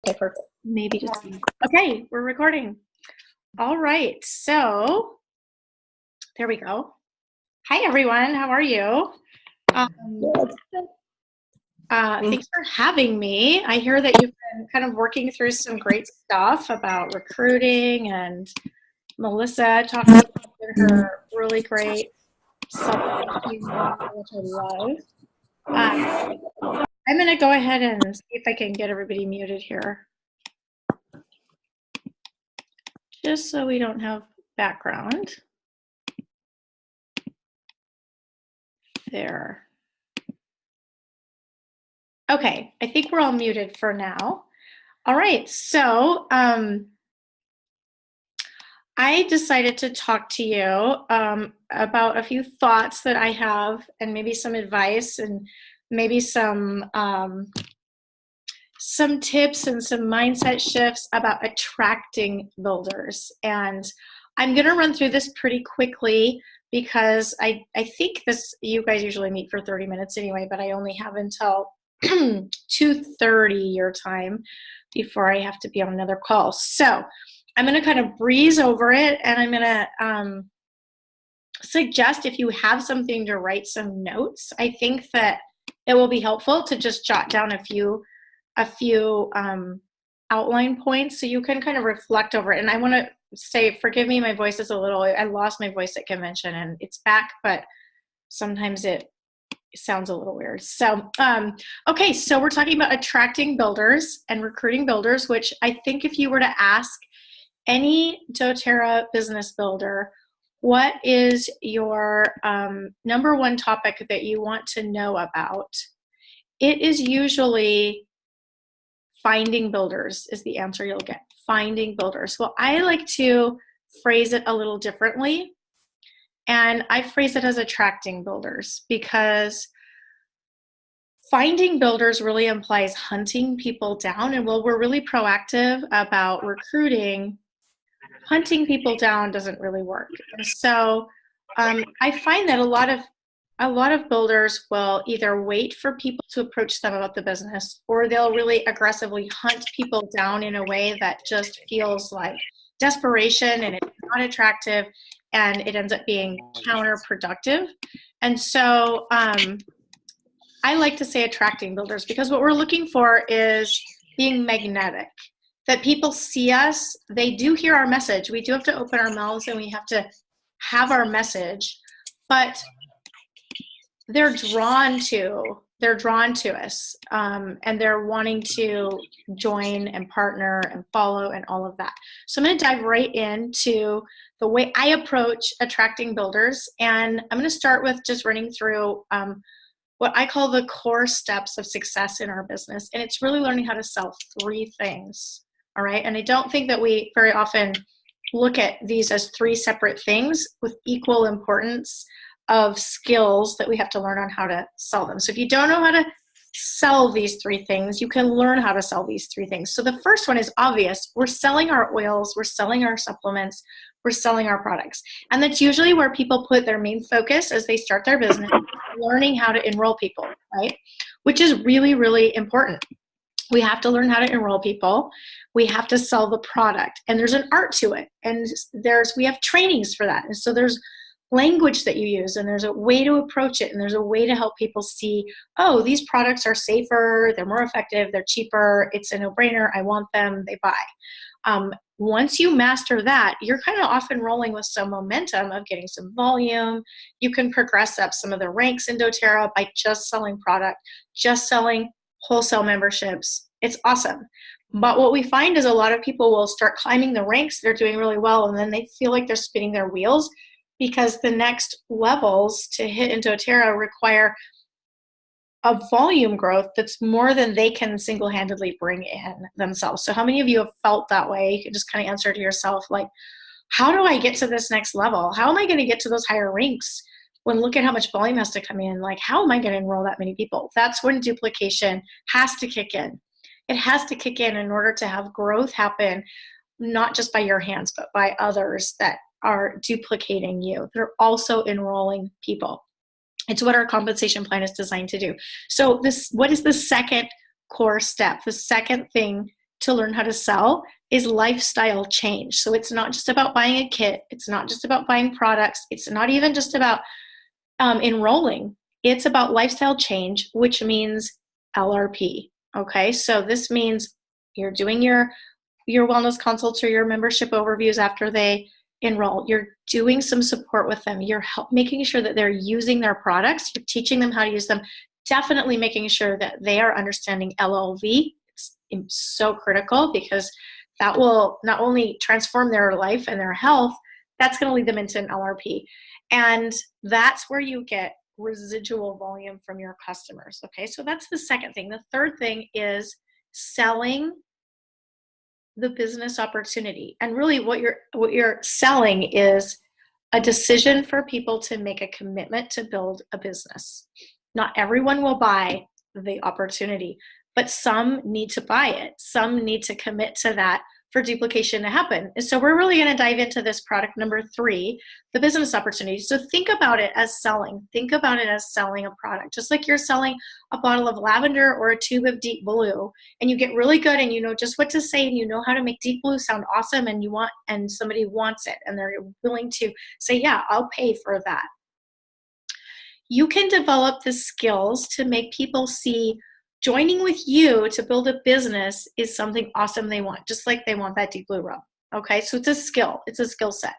Okay, perfect. Maybe just okay, we're recording. All right, so there we go. Hi everyone, how are you? Thanks for having me. I hear that you've been kind of working through some great stuff about recruiting, and Melissa talked about her really great self-esteem model, which I love. I'm going to go ahead and see if I can get everybody muted here, just so we don't have background. There. Okay, I think we're all muted for now. All right, so I decided to talk to you about a few thoughts that I have, and maybe some advice, and maybe some tips and some mindset shifts about attracting builders. And I'm going to run through this pretty quickly because I think you guys usually meet for 30 minutes anyway, but I only have until 2:30 your time before I have to be on another call. So I'm going to kind of breeze over it, and I'm going to suggest, if you have something to write some notes, I think that it will be helpful to just jot down a few outline points so you can kind of reflect over it. And I want to say, forgive me, my voice is I lost my voice at convention and it's back, but sometimes it sounds a little weird. So, okay, so we're talking about attracting builders and recruiting builders, which I think if you were to ask any doTERRA business builder, what is your number one topic that you want to know about? It is usually finding builders is the answer you'll get. Finding builders. Well, I like to phrase it a little differently. And I phrase it as attracting builders, because finding builders really implies hunting people down. And while we're really proactive about recruiting, hunting people down doesn't really work. And so I find that a lot of builders will either wait for people to approach them about the business, or they'll really aggressively hunt people down in a way that just feels like desperation, and it's not attractive, and it ends up being counterproductive. And so I like to say attracting builders, because what we're looking for is being magnetic, that people see us, they do hear our message. We do have to open our mouths and we have to have our message, but they're drawn to us, and they're wanting to join and partner and follow and all of that. So I'm going to dive right into the way I approach attracting builders, and I'm going to start with just running through what I call the core steps of success in our business, and it's really learning how to sell 3 things. All right, and I don't think that we very often look at these as 3 separate things with equal importance of skills that we have to learn on how to sell them. So if you don't know how to sell these 3 things, you can learn how to sell these 3 things. So the first one is obvious. We're selling our oils, we're selling our supplements, we're selling our products. And that's usually where people put their main focus as they start their business, learning how to enroll people, right? Which is really, really important. We have to learn how to enroll people. We have to sell the product, and there's an art to it. And we have trainings for that. And so there's language that you use, and there's a way to approach it, and there's a way to help people see, oh, these products are safer, they're more effective, they're cheaper, it's a no-brainer, I want them, they buy. Once you master that, you're kind of off and rolling with some momentum of getting some volume. You can progress up some of the ranks in doTERRA by just selling product, just selling wholesale memberships. It's awesome. But what we find is a lot of people will start climbing the ranks, they're doing really well, and then they feel like they're spinning their wheels, because the next levels to hit in doTERRA require a volume growth that's more than they can single-handedly bring in themselves. So how many of you have felt that way? You can just kind of answer to yourself, like, how do I get to this next level? How am I going to get to those higher ranks when look at how much volume has to come in? Like, how am I going to enroll that many people? That's when duplication has to kick in. It has to kick in order to have growth happen, not just by your hands, but by others that are duplicating you. They're also enrolling people. It's what our compensation plan is designed to do. So what is the second core step? The second thing to learn how to sell is lifestyle change. So it's not just about buying a kit. It's not just about buying products. It's not even just about enrolling. It's about lifestyle change, which means LRP. Okay, so this means you're doing your wellness consults or your membership overviews after they enroll. You're doing some support with them. You're making sure that they're using their products. You're teaching them how to use them. Definitely making sure that they are understanding LLV. It's so critical because that will not only transform their life and their health, that's going to lead them into an LRP. And that's where you get residual volume from your customers. Okay, so that's the second thing. The third thing is selling the business opportunity. And really what you're selling is a decision for people to make a commitment to build a business. Not everyone will buy the opportunity, but some need to buy it. Some need to commit to that for duplication to happen. And so we're really going to dive into this product number 3, the business opportunity. So think about it as selling. Think about it as selling a product. Just like you're selling a bottle of lavender or a tube of deep blue, and you get really good and you know just what to say and you know how to make deep blue sound awesome, and somebody wants it and they're willing to say, yeah, I'll pay for that. You can develop the skills to make people see joining with you to build a business is something awesome they want, just like they want that deep blue rub. Okay, so it's a skill. It's a skill set.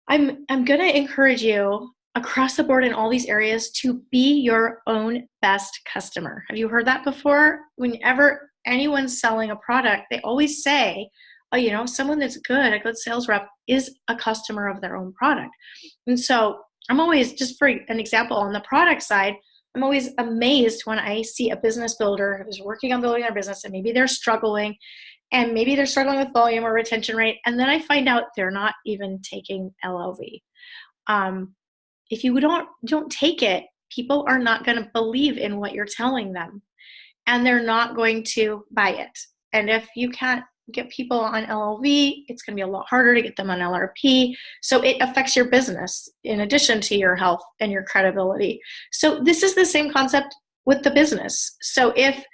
I'm going to encourage you across the board in all these areas to be your own best customer. Have you heard that before? Whenever anyone's selling a product, they always say, oh, someone that's good, a good sales rep, is a customer of their own product. And so I'm always, just for an example, on the product side, I'm always amazed when I see a business builder who's working on building their business and maybe they're struggling with volume or retention rate. And then I find out they're not even taking LLV. If you don't take it, people are not going to believe in what you're telling them and they're not going to buy it. And if you can't get people on LLV, it's going to be a lot harder to get them on LRP. So it affects your business in addition to your health and your credibility. So this is the same concept with the business. So if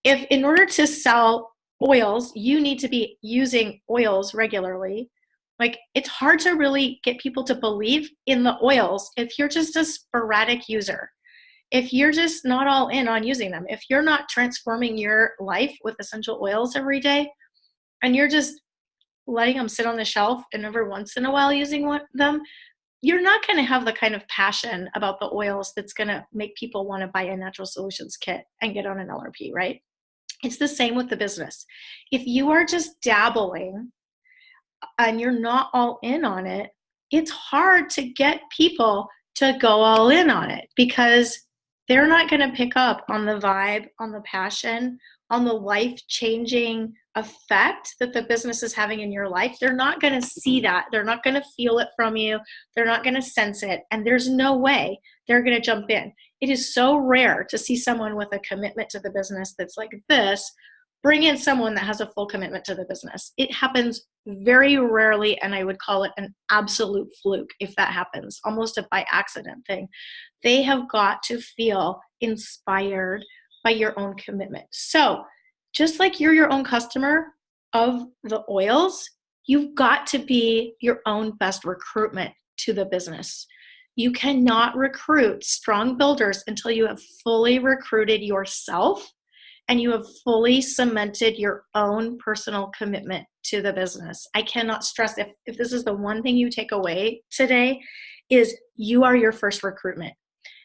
in order to sell oils, you need to be using oils regularly, like it's hard to really get people to believe in the oils if you're just a sporadic user. If you're just not all in on using them, if you're not transforming your life with essential oils every day, and you're just letting them sit on the shelf and every once in a while using them, you're not going to have the kind of passion about the oils that's going to make people want to buy a Natural Solutions kit and get on an LRP, right? It's the same with the business. If you are just dabbling and you're not all in on it, it's hard to get people to go all in on it because they're not going to pick up on the vibe, on the passion, on the life-changing effect that the business is having in your life. They're not going to see that. They're not going to feel it from you. They're not going to sense it. And there's no way they're going to jump in. It is so rare to see someone with a commitment to the business that's like this, bring in someone that has a full commitment to the business. It happens very rarely, and I would call it an absolute fluke if that happens, almost a by accident thing. They have got to feel inspired by your own commitment. So just like you're your own customer of the oils, you've got to be your own best recruitment to the business. You cannot recruit strong builders until you have fully recruited yourself and you have fully cemented your own personal commitment to the business. I cannot stress, if this is the one thing you take away today, is you are your first recruitment.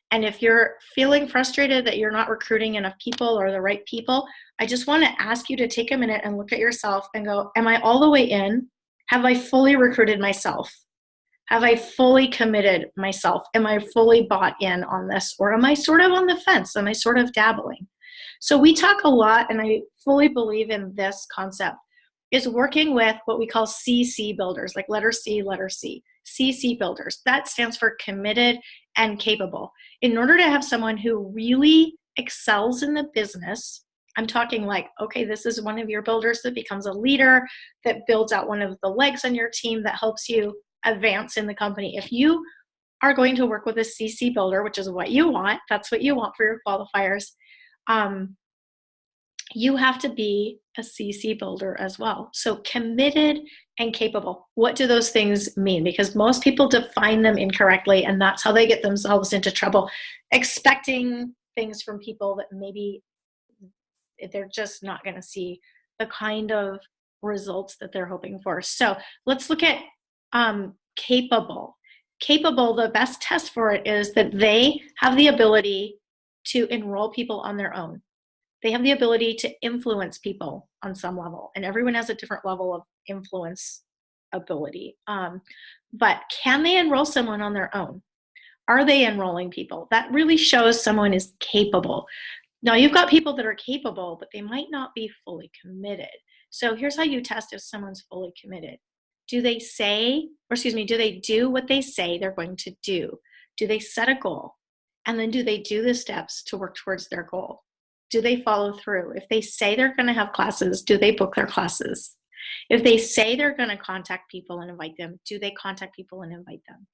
And if you're feeling frustrated that you're not recruiting enough people or the right people, I just want to ask you to take a minute and look at yourself and go, am I all the way in? Have I fully recruited myself? Have I fully committed myself? Am I fully bought in on this? Or am I sort of on the fence? Am I sort of dabbling? So we talk a lot, and I fully believe in this concept, is working with what we call CC builders, like letter C, letter C. CC builders. That stands for committed and capable. In order to have someone who really excels in the business, I'm talking like, okay, this is one of your builders that becomes a leader, that builds out one of the legs on your team, that helps you advance in the company. If you are going to work with a CC builder, which is what you want, that's what you want for your qualifiers, you have to be a CC builder as well. So committed and capable. What do those things mean? Because most people define them incorrectly, and that's how they get themselves into trouble, expecting things from people that maybe they're just not going to see the kind of results that they're hoping for. So let's look at capable. Capable, the best test for it is that they have the ability to enroll people on their own. They have the ability to influence people on some level, and everyone has a different level of influence ability. But can they enroll someone on their own? Are they enrolling people? That really shows someone is capable. Now, you've got people that are capable, but they might not be fully committed. So here's how you test if someone's fully committed. Do they do what they say they're going to do? Do they set a goal? And then do they do the steps to work towards their goal? Do they follow through? If they say they're going to have classes, do they book their classes? If they say they're going to contact people and invite them, do they contact people and invite them?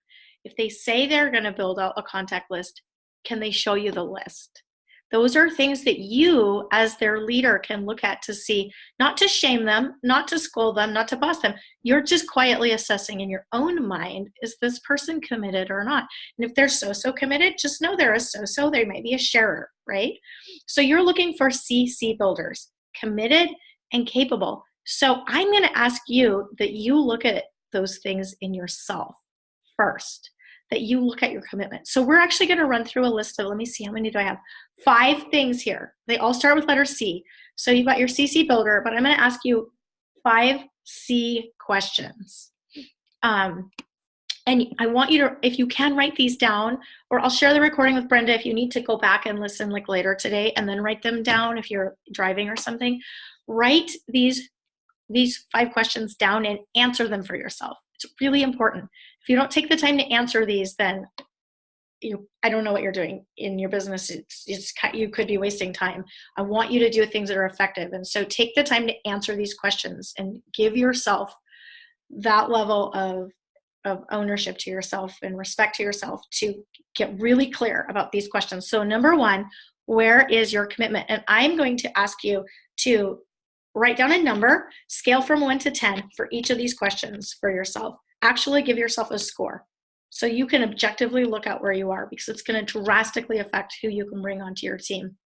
If they say they're going to build out a contact list, can they show you the list? Those are things that you, as their leader, can look at to see, not to shame them, not to scold them, not to boss them. You're just quietly assessing in your own mind, is this person committed or not? And if they're so committed, just know they're a so-so. They might be a sharer, right? So you're looking for CC builders, committed and capable. So I'm going to ask you that you look at those things in yourself first, that you look at your commitment. So we're actually going to run through a list of, let me see, how many do I have? 5 things here. They all start with letter C. So you've got your CC builder, but I'm going to ask you 5 C questions. And I want you to, if you can, write these down, or I'll share the recording with Brenda if you need to go back and listen like later today and then write them down if you're driving or something. Write these 5 questions down and answer them for yourself. It's really important. If you don't take the time to answer these, then I don't know what you're doing in your business. You could be wasting time. I want you to do things that are effective. And so take the time to answer these questions and give yourself that level of ownership to yourself and respect to yourself to get really clear about these questions. So number 1, where is your commitment? And I'm going to ask you to write down a number, scale from 1 to 10 for each of these questions for yourself. Actually give yourself a score so you can objectively look at where you are, because it's going to drastically affect who you can bring onto your team.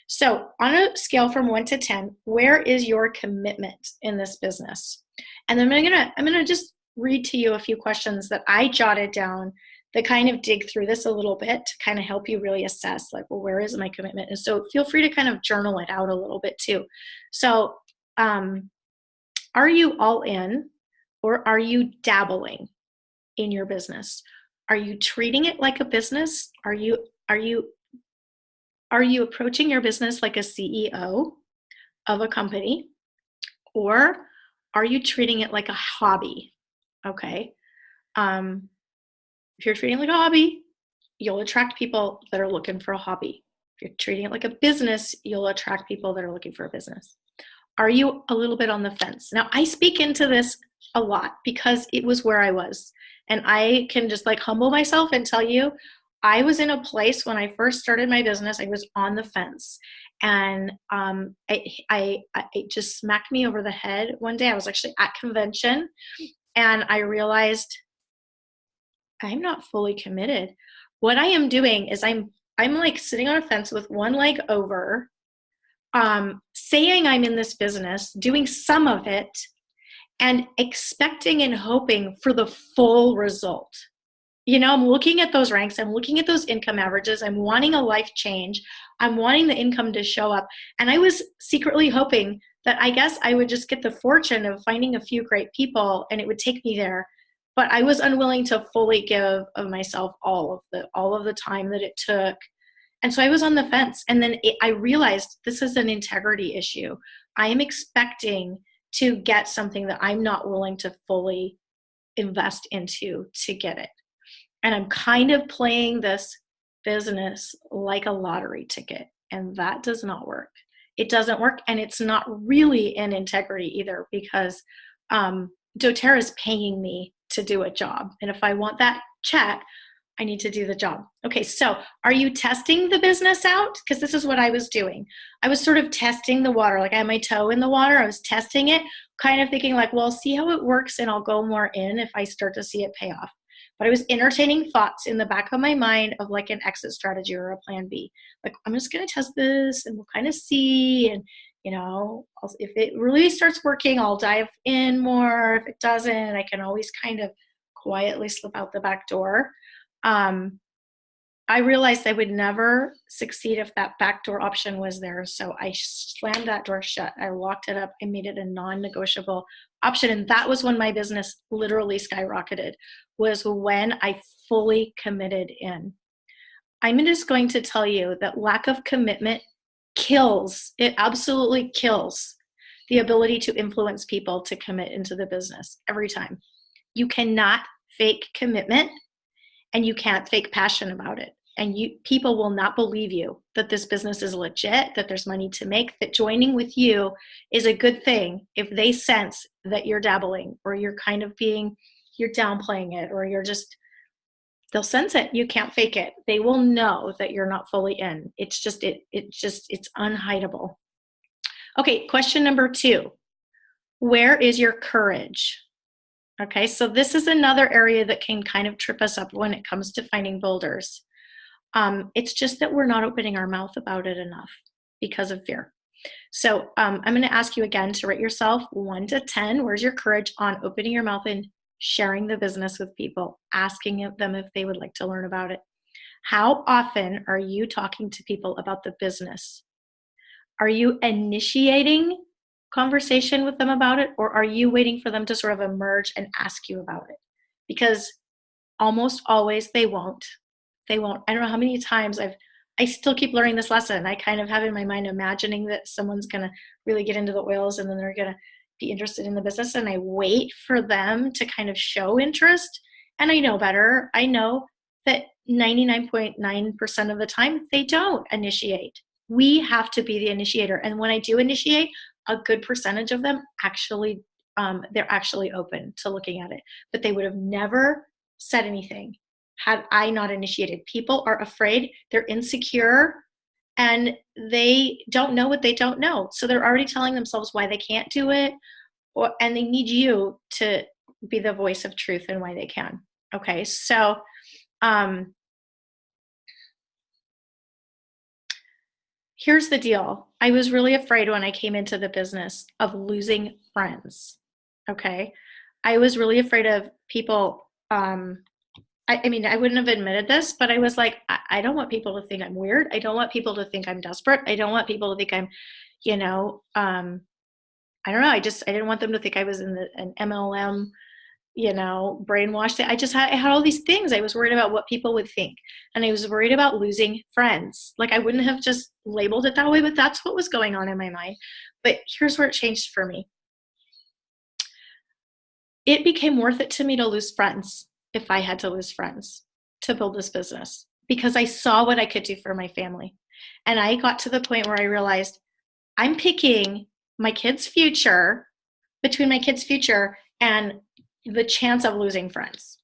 So on a scale from 1 to 10, where is your commitment in this business? And then I'm gonna just read to you a few questions that I jotted down that kind of dig through this a little bit to kind of help you really assess, like, well, where is my commitment? And so feel free to kind of journal it out a little bit too. So are you all in, or are you dabbling in your business? Are you treating it like a business? Are you approaching your business like a CEO of a company, or are you treating it like a hobby? Okay. If you're treating it like a hobby, you'll attract people that are looking for a hobby. If you're treating it like a business, you'll attract people that are looking for a business. Are you a little bit on the fence? Now, I speak into this a lot because it was where I was. And I can just like humble myself and tell you, I was in a place when I first started my business, I was on the fence. And it just smacked me over the head one day. I was actually at convention and I realized I'm not fully committed. What I am doing is I'm like sitting on a fence with one leg over, saying I'm in this business, doing some of it, and expecting and hoping for the full result. You know, I'm looking at those ranks, I'm looking at those income averages, I'm wanting a life change, I'm wanting the income to show up. And I was secretly hoping that I guess I would just get the fortune of finding a few great people and it would take me there. But I was unwilling to fully give of myself all of the time that it took. And so I was on the fence. And then I realized this is an integrity issue. I am expecting to get something that I'm not willing to fully invest into to get it. And I'm kind of playing this business like a lottery ticket. And that does not work. It doesn't work. And it's not really in integrity either, because doTERRA is paying me to do a job. And if I want that check, I need to do the job. Okay, so are you testing the business out? Because this is what I was doing. I was sort of testing the water. Like I had my toe in the water. I was testing it, kind of thinking like, well, I'll see how it works and I'll go more in if I start to see it pay off. But I was entertaining thoughts in the back of my mind of like an exit strategy or a plan B. Like, I'm just going to test this and we'll kind of see. And, if it really starts working, I'll dive in more. If it doesn't, I can always kind of quietly slip out the back door. I realized I would never succeed if that backdoor option was there. So I slammed that door shut. I locked it up. I made it a non-negotiable option. And that was when my business literally skyrocketed, was when I fully committed in. I'm just going to tell you that lack of commitment kills. It absolutely kills the ability to influence people to commit into the business every time. You cannot fake commitment. And you can't fake passion about it. And people will not believe you that this business is legit, that there's money to make, that joining with you is a good thing if they sense that you're dabbling or you're kind of you're downplaying it, or they'll sense it. You can't fake it. They will know that you're not fully in. It's unhideable. Okay, question number 2. Where is your courage? Okay, so this is another area that can kind of trip us up when it comes to finding builders. It's just that we're not opening our mouth about it enough because of fear. So I'm going to ask you again to rate yourself 1 to 10. Where's your courage on opening your mouth and sharing the business with people, asking them if they would like to learn about it? How often are you talking to people about the business? Are you initiating conversation with them about it, or are you waiting for them to sort of emerge and ask you about it? Because almost always they won't. I don't know how many times I still keep learning this lesson. I kind of have in my mind imagining that someone's going to really get into the oils and then they're going to be interested in the business, and I wait for them to kind of show interest. And I know better. I know that 99.9% of the time they don't initiate. We have to be the initiator. And when I do initiate, a good percentage of them actually, they're actually open to looking at it. But they would have never said anything had I not initiated. People are afraid, they're insecure, and they don't know what they don't know. So they're already telling themselves why they can't do it, and they need you to be the voice of truth and why they can. Okay, so here's the deal. I was really afraid when I came into the business of losing friends. Okay. I was really afraid of people. I mean, I wouldn't have admitted this, but I was like, I don't want people to think I'm weird. I don't want people to think I'm desperate. I don't want people to think I'm, I don't know. I didn't want them to think I was in an MLM, brainwashed. I had all these things. I was worried about what people would think. And I was worried about losing friends. Like, I wouldn't have just labeled it that way, but that's what was going on in my mind. But here's where it changed for me. It became worth it to me to lose friends if I had to lose friends to build this business, because I saw what I could do for my family. And I got to the point where I realized I'm picking my kid's future, between my kid's future and the chance of losing friends.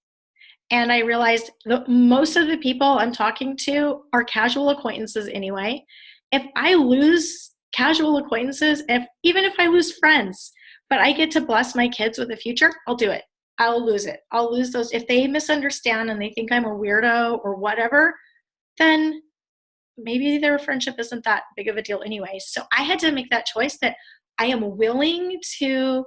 And I realized that most of the people I'm talking to are casual acquaintances anyway. If I lose casual acquaintances, even if I lose friends, but I get to bless my kids with a future, I'll do it. I'll lose it. I'll lose those. If they misunderstand and they think I'm a weirdo or whatever, then maybe their friendship isn't that big of a deal anyway. So I had to make that choice that I'm willing to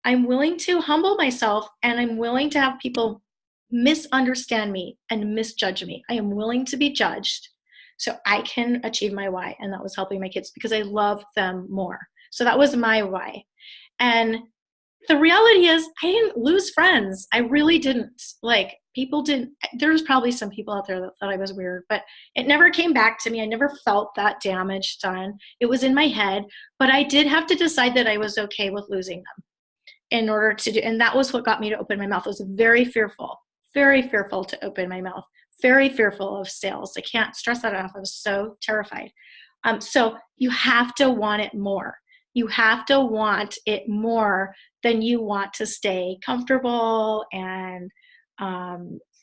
humble myself, and I'm willing to have people misunderstand me and misjudge me. I am willing to be judged so I can achieve my why. And that was helping my kids because I love them more. So that was my why. And the reality is I didn't lose friends. I really didn't. Like, people didn't. There's probably some people out there that thought I was weird, but it never came back to me. I never felt that damage done. It was in my head, but I did have to decide that I was okay with losing them in order to do. And that was what got me to open my mouth. I was very fearful to open my mouth, very fearful of sales. I can't stress that enough. I was so terrified. So you have to want it more. You have to want it more than you want to stay comfortable and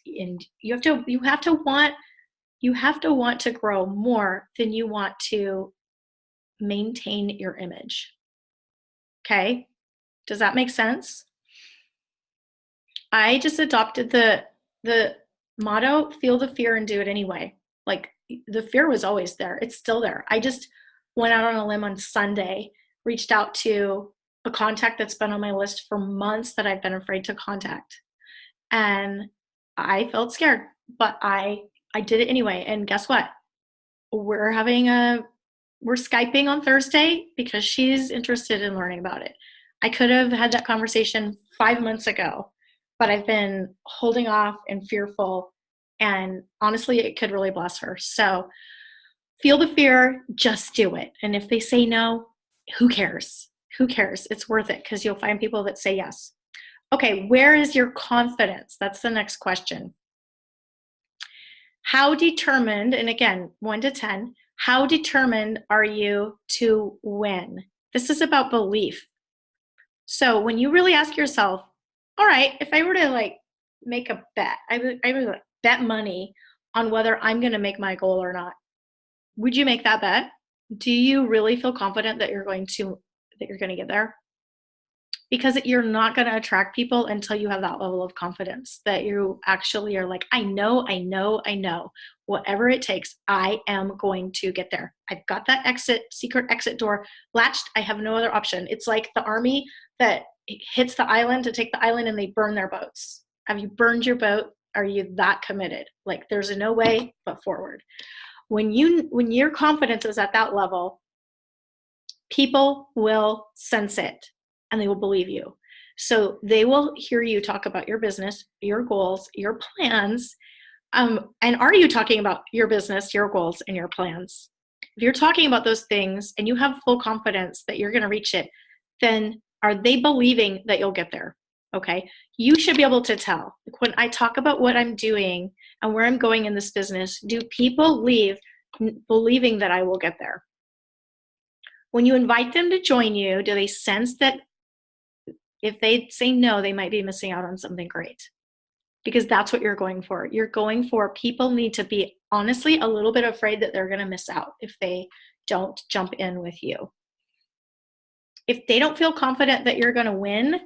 and you have to want to grow more than you want to maintain your image. Okay? Does that make sense? I just adopted the motto, feel the fear and do it anyway. Like, the fear was always there. It's still there. I just went out on a limb on Sunday, reached out to a contact that's been on my list for months that I've been afraid to contact. And I felt scared, but I did it anyway. And guess what? We're Skyping on Thursday because she's interested in learning about it. I could have had that conversation 5 months ago, but I've been holding off and fearful, and honestly, it could really bless her. So feel the fear, just do it. And if they say no, who cares? Who cares? It's worth it, because you'll find people that say yes. Okay, where is your confidence? That's the next question. How determined, and again, 1 to 10, how determined are you to win? This is about belief. So when you really ask yourself, all right, if I were to make a bet, I would bet money on whether I'm going to make my goal or not. Would you make that bet? Do you really feel confident that you're going to get there? Because you're not going to attract people until you have that level of confidence that you actually are like, I know, whatever it takes, I am going to get there. I've got that secret exit door latched. I have no other option. It's like the army that hits the island to take the island and they burn their boats. Have you burned your boat? Are you that committed? Like, there's no way but forward. When your confidence is at that level, people will sense it and they will believe you. So they will hear you talk about your business, your goals, your plans. And are you talking about your business, your goals, and your plans? If you're talking about those things and you have full confidence that you're going to reach it, then are they believing that you'll get there? Okay. You should be able to tell. When I talk about what I'm doing and where I'm going in this business, do people leave believing that I will get there? When you invite them to join you, do they sense that if they say no, they might be missing out on something great? Because that's what you're going for. You're going for people need to be honestly a little bit afraid that they're going to miss out if they don't jump in with you. If they don't feel confident that you're going to win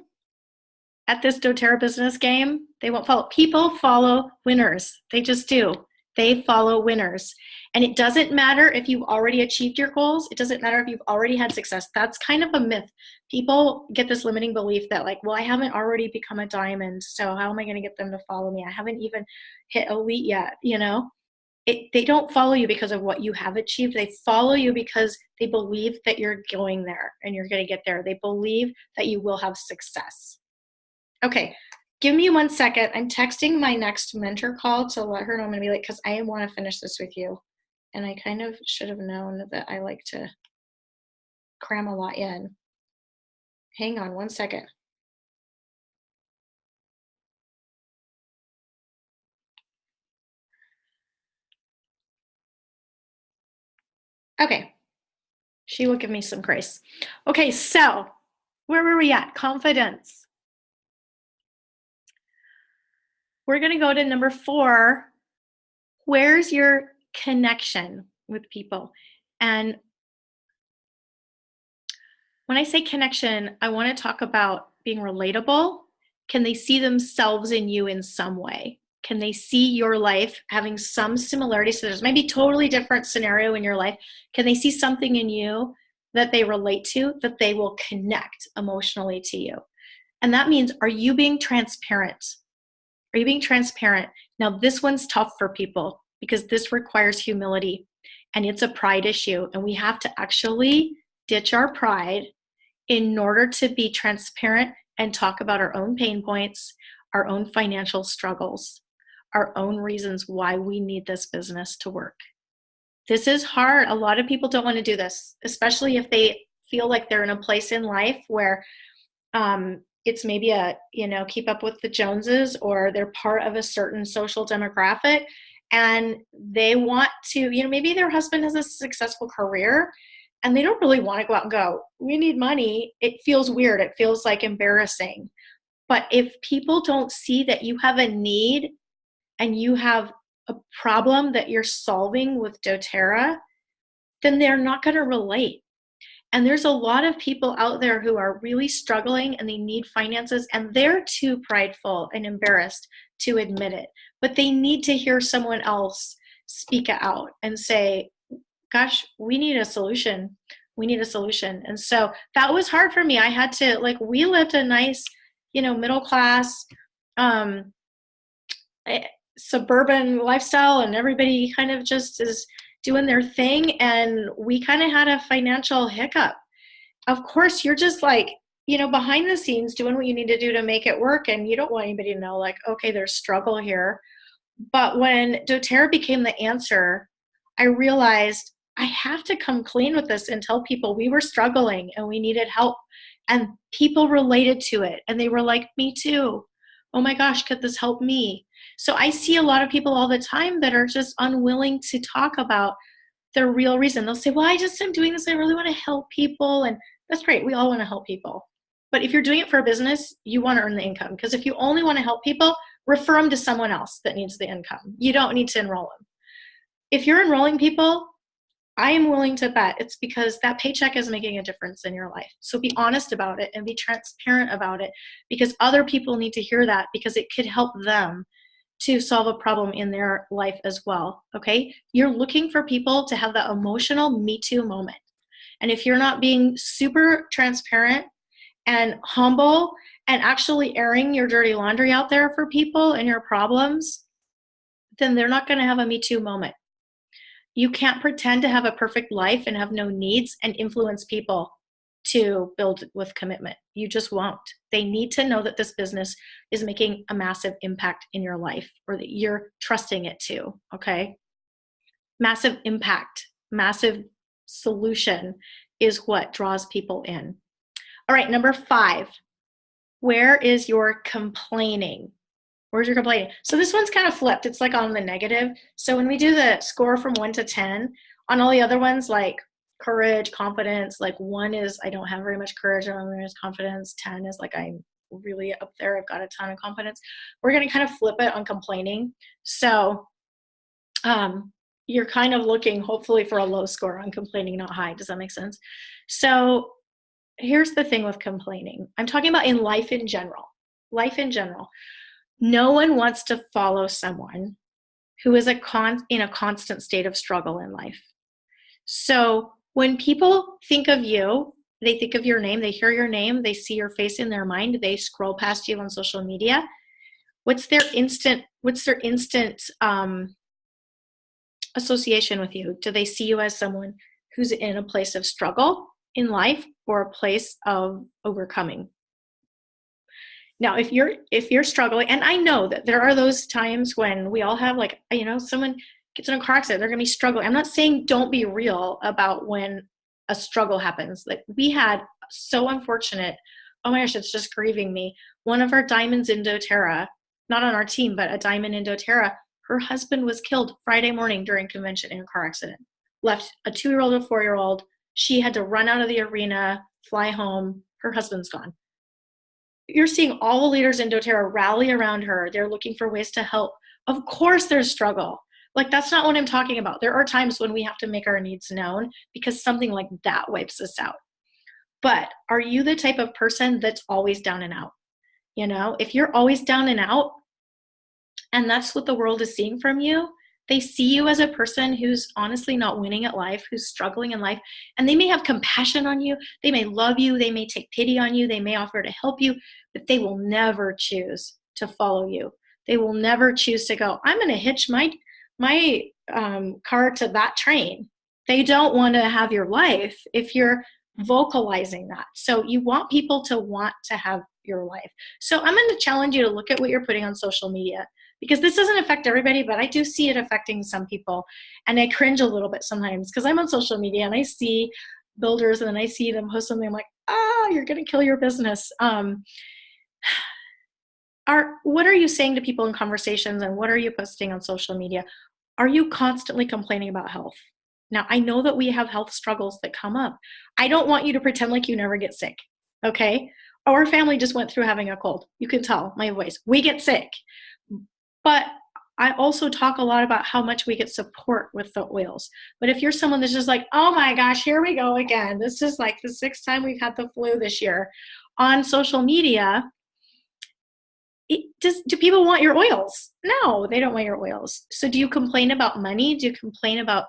at this doTERRA business game, they won't follow. People follow winners. They just do. They follow winners. And it doesn't matter if you've already achieved your goals. It doesn't matter if you've already had success. That's kind of a myth. People get this limiting belief that I haven't already become a diamond, so how am I going to get them to follow me? I haven't even hit elite yet, They don't follow you because of what you have achieved. They follow you because they believe that you're going there and you're going to get there. They believe that you will have success. Okay, give me 1 second. I'm texting my next mentor call to let her know I'm going to be late because I want to finish this with you. And I kind of should have known that I like to cram a lot in. Hang on 1 second. Okay. She will give me some grace. Okay, so where were we at? Confidence. We're going to go to number 4. Where's your connection with people? And when I say connection, I want to talk about being relatable. Can they see themselves in you in some way? Can they see your life having some similarities? So there's maybe totally different scenario in your life. Can they see something in you that they relate to, that they will connect emotionally to you? And that means, are you being transparent? Are you being transparent? Now, this one's tough for people because this requires humility and it's a pride issue. And we have to actually ditch our pride in order to be transparent and talk about our own pain points, our own financial struggles, our own reasons why we need this business to work. This is hard. A lot of people don't want to do this, especially if they feel like they're in a place in life where it's maybe keep up with the Joneses, or they're part of a certain social demographic and they want to, maybe their husband has a successful career and they don't really want to go out and go, we need money. It feels weird. It feels like embarrassing. But if people don't see that you have a need and you have a problem that you're solving with doTERRA, then they're not going to relate. And there's a lot of people out there who are really struggling and they need finances, and they're too prideful and embarrassed to admit it. But they need to hear someone else speak it out and say, gosh, we need a solution. We need a solution. And so that was hard for me. I had to, like, we lived a nice, middle class, suburban lifestyle, and everybody kind of just is doing their thing. And we kind of had a financial hiccup. Of course, you're just like, behind the scenes doing what you need to do to make it work. And you don't want anybody to know, like, okay, there's struggle here. But when doTERRA became the answer, I realized I have to come clean with this and tell people we were struggling and we needed help. And people related to it. And they were like, me too. Oh my gosh, could this help me? So I see a lot of people all the time that are just unwilling to talk about their real reason. They'll say, well, I'm doing this. I really want to help people. And that's great. We all want to help people. But if you're doing it for a business, you want to earn the income. Because if you only want to help people, refer them to someone else that needs the income. You don't need to enroll them. If you're enrolling people, I am willing to bet it's because that paycheck is making a difference in your life. So be honest about it and be transparent about it, because other people need to hear that, because it could help them to solve a problem in their life as well. Okay? You're looking for people to have that emotional Me Too moment. And if you're not being super transparent and humble and actually airing your dirty laundry out there for people and your problems, then they're not going to have a Me Too moment. You can't pretend to have a perfect life and have no needs and influence people to build with commitment. You just won't. They need to know that this business is making a massive impact in your life, or that you're trusting it to, okay? Massive impact, massive solution is what draws people in. All right, number 5, where is your complaining? Where's your complaining? So this one's kind of flipped. It's like on the negative. So when we do the score from 1 to 10, on all the other ones, like courage, confidence, like 1 is I don't have very much courage, I don't have very much confidence. 10 is like I'm really up there, I've got a ton of confidence. We're going to kind of flip it on complaining. So you're kind of looking hopefully for a low score on complaining, not high. Does that make sense? So here's the thing with complaining. I'm talking about in life in general. Life in general. No one wants to follow someone who is in a constant state of struggle in life. So when people think of you, they think of your name, they hear your name, they see your face in their mind, they scroll past you on social media. What's their instant association with you? Do they see you as someone who's in a place of struggle in life or a place of overcoming? Now, if you're struggling, and I know that there are those times when we all have, like, someone gets in a car accident, they're going to be struggling. I'm not saying don't be real about when a struggle happens. Like, we had so unfortunate, oh my gosh, it's just grieving me. One of our diamonds in doTERRA, not on our team, but a diamond in doTERRA, her husband was killed Friday morning during convention in a car accident. Left a 2-year-old and a 4-year-old. She had to run out of the arena, fly home. Her husband's gone. You're seeing all the leaders in doTERRA rally around her. They're looking for ways to help. Of course there's struggle. Like, that's not what I'm talking about. There are times when we have to make our needs known because something like that wipes us out. But are you the type of person that's always down and out? If you're always down and out, and that's what the world is seeing from you, they see you as a person who's honestly not winning at life, who's struggling in life, and they may have compassion on you, they may love you, they may take pity on you, they may offer to help you, but they will never choose to follow you. They will never choose to go, I'm going to hitch my car to that train. They don't want to have your life if you're vocalizing that. So you want people to want to have your life. So I'm going to challenge you to look at what you're putting on social media, because this doesn't affect everybody, but I do see it affecting some people. And I cringe a little bit sometimes because I'm on social media and I see builders and then I see them post something, I'm like, you're going to kill your business. What are you saying to people in conversations, and what are you posting on social media? Are you constantly complaining about health? Now, I know that we have health struggles that come up. I don't want you to pretend like you never get sick, okay? Our family just went through having a cold. You can tell my voice. We get sick. But I also talk a lot about how much we get support with the oils. But if you're someone that's just like, oh my gosh, here we go again. This is like the 6th time we've had the flu this year on social media. Do people want your oils? No, they don't want your oils. So do you complain about money? Do you complain about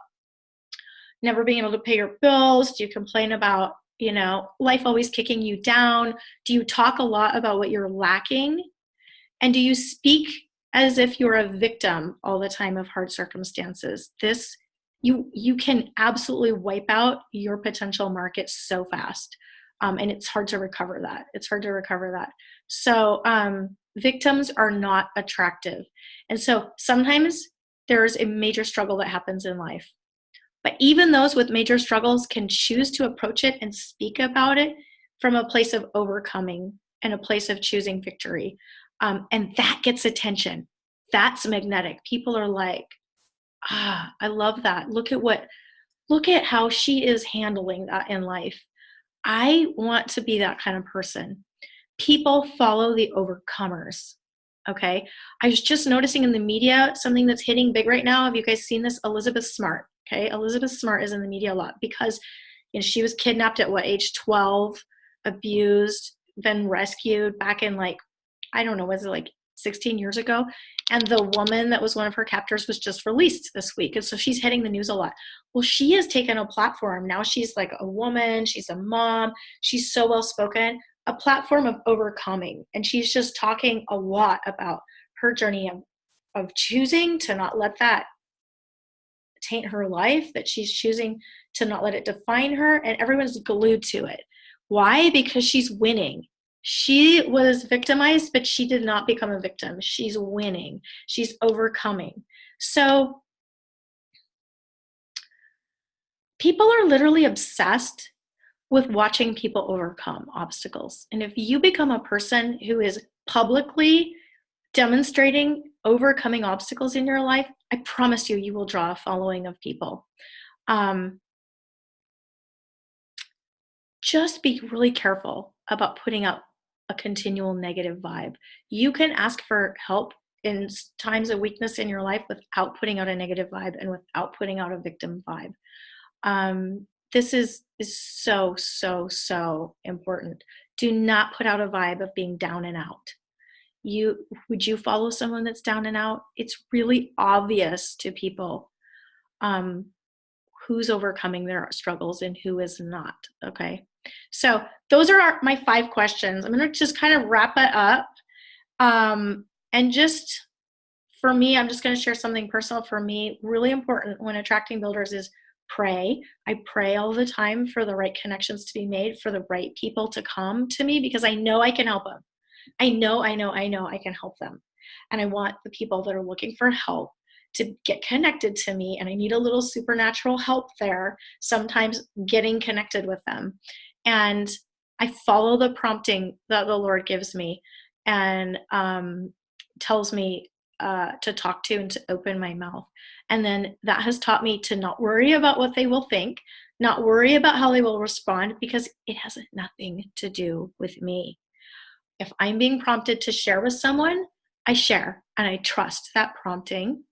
never being able to pay your bills? Do you complain about, life always kicking you down? Do you talk a lot about what you're lacking? And do you speak as if you're a victim all the time of hard circumstances? You can absolutely wipe out your potential market so fast. And it's hard to recover that. So victims are not attractive. And so sometimes there's a major struggle that happens in life. But even those with major struggles can choose to approach it and speak about it from a place of overcoming and a place of choosing victory. And that gets attention. That's magnetic. People are like, I love that. Look at how she is handling that in life. I want to be that kind of person. People follow the overcomers. Okay. I was just noticing in the media, something that's hitting big right now. Have you guys seen this? Elizabeth Smart. Okay. Elizabeth Smart is in the media a lot because she was kidnapped at age 12, abused, then rescued back in I don't know, was it 16 years ago? And the woman that was one of her captors was just released this week. And so she's hitting the news a lot. Well, she has taken a platform. Now she's like a woman. She's a mom. She's so well spoken, a platform of overcoming. And she's just talking a lot about her journey of choosing to not let that taint her life, that she's choosing to not let it define her. And everyone's glued to it. Why? Because she's winning. She was victimized, but she did not become a victim. She's winning. She's overcoming. So people are literally obsessed with watching people overcome obstacles. And if you become a person who is publicly demonstrating overcoming obstacles in your life, I promise you will draw a following of people. Just be really careful about putting up a continual negative vibe. You can ask for help in times of weakness in your life without putting out a negative vibe and without putting out a victim vibe. This is so, so, so important. Do not put out a vibe of being down and out. Would you follow someone that's down and out? It's really obvious to people who's overcoming their struggles and who is not. Okay. So those are my 5 questions. I'm going to just kind of wrap it up. And just for me, I'm just going to share something personal for me. Really important when attracting builders is pray. I pray all the time for the right connections to be made, for the right people to come to me, because I know I can help them. I know I can help them. And I want the people that are looking for help to get connected to me. And I need a little supernatural help there, sometimes getting connected with them. And I follow the prompting that the Lord gives me and tells me to talk to and to open my mouth. And then that has taught me to not worry about what they will think, not worry about how they will respond, because it has nothing to do with me. If I'm being prompted to share with someone, I share and I trust that prompting.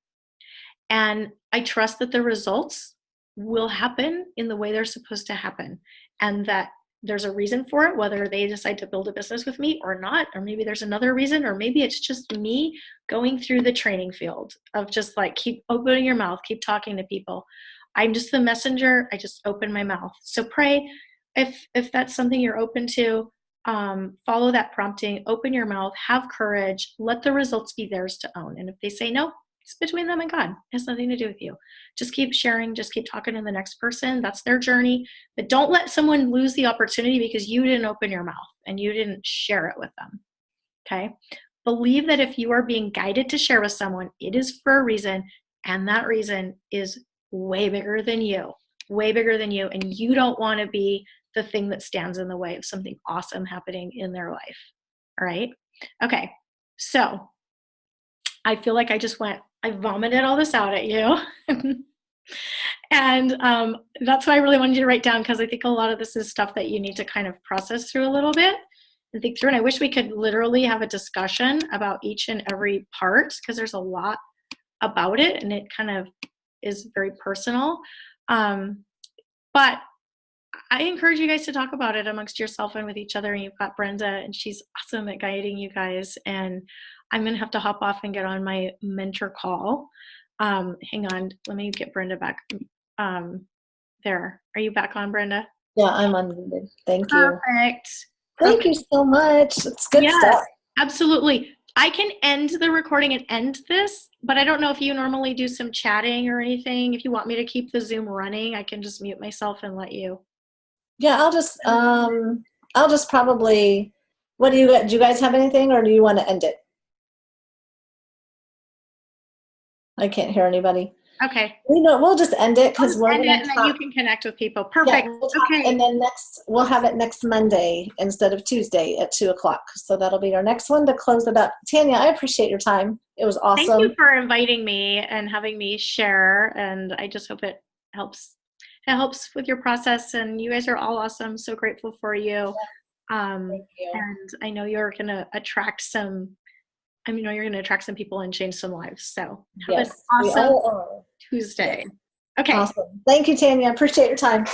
And I trust that the results will happen in the way they're supposed to happen, and that there's a reason for it, whether they decide to build a business with me or not, or maybe there's another reason, or maybe it's just me going through the training field of just keep opening your mouth, keep talking to people. I'm just the messenger. I just open my mouth. So pray if that's something you're open to. Follow that prompting, open your mouth, have courage, let the results be theirs to own. And if they say no, it's between them and God. It has nothing to do with you. Just keep sharing, just keep talking to the next person. That's their journey. But don't let someone lose the opportunity because you didn't open your mouth and you didn't share it with them. Okay? Believe that if you are being guided to share with someone, it is for a reason, and that reason is way bigger than you, and you don't want to be the thing that stands in the way of something awesome happening in their life. All right? Okay. So I feel like I vomited all this out at you. And that's why I really wanted you to write down, because I think a lot of this is stuff that you need to kind of process through a little bit and think through. And I wish we could literally have a discussion about each and every part, because there's a lot about it, and it kind of is very personal. But I encourage you guys to talk about it amongst yourself and with each other. And you've got Brenda, and she's awesome at guiding you guys. And I'm going to have to hop off and get on my mentor call. Hang on. Let me get Brenda back. There. Are you back on, Brenda? Yeah, I'm unmuted. Thank you. Perfect. Thank you so much. It's good stuff. Absolutely. I can end the recording and end this, but I don't know if you normally do some chatting or anything. If you want me to keep the Zoom running, I can just mute myself and let you. Yeah, I'll just probably, what do you guys have anything, or do you want to end it? I can't hear anybody. Okay. We'll just end it because we're going to and then you can connect with people. Perfect. Yeah, okay. And then we'll have it next Monday instead of Tuesday at 2:00. So that'll be our next one to close it up. Tanya, I appreciate your time. It was awesome. Thank you for inviting me and having me share. And I just hope it helps. It helps with your process. And you guys are all awesome. So grateful for you. Thank you. And I know you're going to attract some. You're going to attract some people and change some lives. So have an awesome Tuesday. Yes. Okay. Awesome. Thank you, Tanya. I appreciate your time.